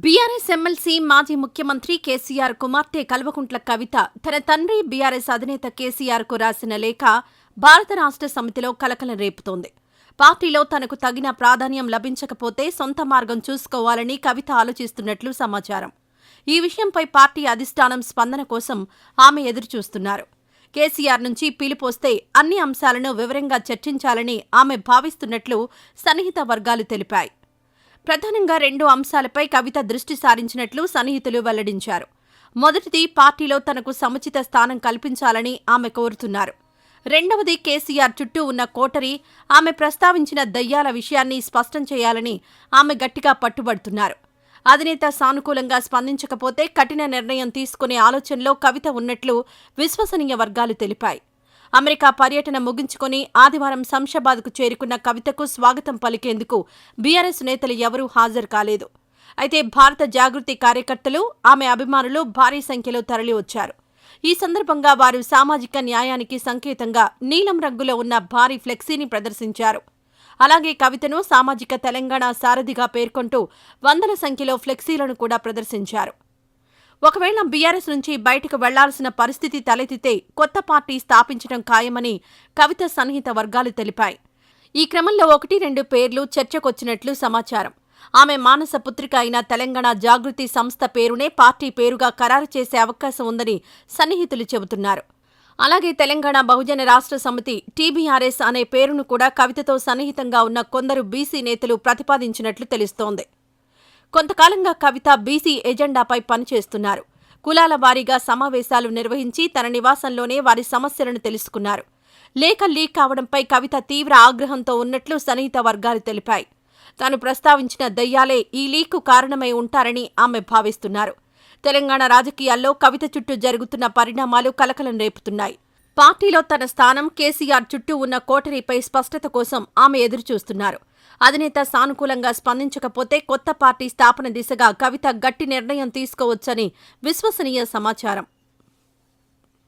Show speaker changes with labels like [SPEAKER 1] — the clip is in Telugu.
[SPEAKER 1] బీఆర్ఎస్ ఎమ్మెల్సీ మాజీ ముఖ్యమంత్రి కేసీఆర్ కుమార్తె కల్వకుంట్ల కవిత తన తండ్రి బీఆర్ఎస్ అధినేత కేసీఆర్కు రాసిన లేఖ భారత రాష్ట్ర సమితిలో కలకలం రేపుతోంది. పార్టీలో తనకు తగిన ప్రాధాన్యం లభించకపోతే సొంత మార్గం చూసుకోవాలని కవిత ఆలోచిస్తున్నట్లు సమాచారం. ఈ విషయంపై పార్టీ అధిష్టానం స్పందన కోసం ఆమె ఎదురుచూస్తున్నారు. కేసీఆర్ నుంచి పిలుపొస్తే అన్ని అంశాలను వివరంగా చర్చించాలని ఆమె భావిస్తున్నట్లు సన్నిహిత వర్గాలు తెలిపాయి. ప్రధానంగా 2 అంశాలపై కవిత దృష్టి సారించినట్లు సన్నిహితులు వెల్లడించారు. మొదటిది, పార్టీలో తనకు సముచిత స్థానం కల్పించాలని ఆమె కోరుతున్నారు. రెండవది, కేసీఆర్ చుట్టూ ఉన్న కోటరీ, ఆమె ప్రస్తావించిన దయ్యాల విషయాన్ని స్పష్టం చేయాలని ఆమె గట్టిగా పట్టుబడుతున్నారు. అధినేత సానుకూలంగా స్పందించకపోతే కఠిన నిర్ణయం తీసుకునే ఆలోచనలో కవిత ఉన్నట్లు విశ్వసనీయ వర్గాలు తెలిపాయి. అమెరికా పర్యటన ముగించుకుని ఆదివారం శంషాబాద్కు చేరుకున్న కవితకు స్వాగతం పలికేందుకు బీఆర్ఎస్ నేతలు ఎవరూ హాజరు కాలేదు. అయితే భారత జాగృతి కార్యకర్తలు, ఆమె అభిమానులు భారీ సంఖ్యలో తరలివచ్చారు. ఈ సందర్భంగా వారు సామాజిక న్యాయానికి సంకేతంగా నీలం రంగులో ఉన్న భారీ ఫ్లెక్సీని ప్రదర్శించారు. అలాగే కవితను సామాజిక తెలంగాణ సారథిగా పేర్కొంటూ వందల సంఖ్యలో ఫ్లెక్సీలను కూడా ప్రదర్శించారు. ఒకవేళ బీఆర్ఎస్ నుంచి బయటకు వెళ్లాల్సిన పరిస్థితి తలెత్తితే కొత్త పార్టీ స్థాపించడం ఖాయమని కవిత సన్నిహిత వర్గాలు తెలిపాయి. ఈ క్రమంలో 1-2 పేర్లు చర్చకొచ్చినట్లు సమాచారం. ఆమె మానస పుత్రిక అయిన తెలంగాణ జాగృతి సంస్థ పేరునే పార్టీ పేరుగా ఖరారు చేసే అవకాశం ఉందని సన్నిహితులు చెబుతున్నారు. అలాగే తెలంగాణ బహుజన రాష్ట్ర సమితి టీబీఆర్ఎస్ అనే పేరును కూడా కవితతో సన్నిహితంగా ఉన్న కొందరు బీసీ నేతలు ప్రతిపాదించినట్లు తెలుస్తోంది. కొంతకాలంగా కవిత బీసీ ఎజెండాపై పనిచేస్తున్నారు. కులాల వారీగా సమావేశాలు నిర్వహించి తన నివాసంలోనే వారి సమస్యలను తెలుసుకున్నారు. లేఖ లీక్ కావడంపై కవిత తీవ్ర ఆగ్రహంతో ఉన్నట్లు సన్నిహిత వర్గాలు తెలిపాయి. తాను ప్రస్తావించిన దయ్యాలే ఈ లీక్కు కారణమై ఉంటారని ఆమె భావిస్తున్నారు. తెలంగాణ రాజకీయాల్లో కవిత చుట్టూ జరుగుతున్న పరిణామాలు కలకలం రేపుతున్నాయి. పార్టీలో తన స్థానం, కేసీఆర్ చుట్టూ ఉన్న కోటరీపై స్పష్టత కోసం ఆమె ఎదురుచూస్తున్నారు. అధినేత సానుకూలంగా స్పందించకపోతే కొత్త పార్టీ స్థాపన దిశగా కవిత గట్టి నిర్ణయం తీసుకోవచ్చని విశ్వసనీయ సమాచారం.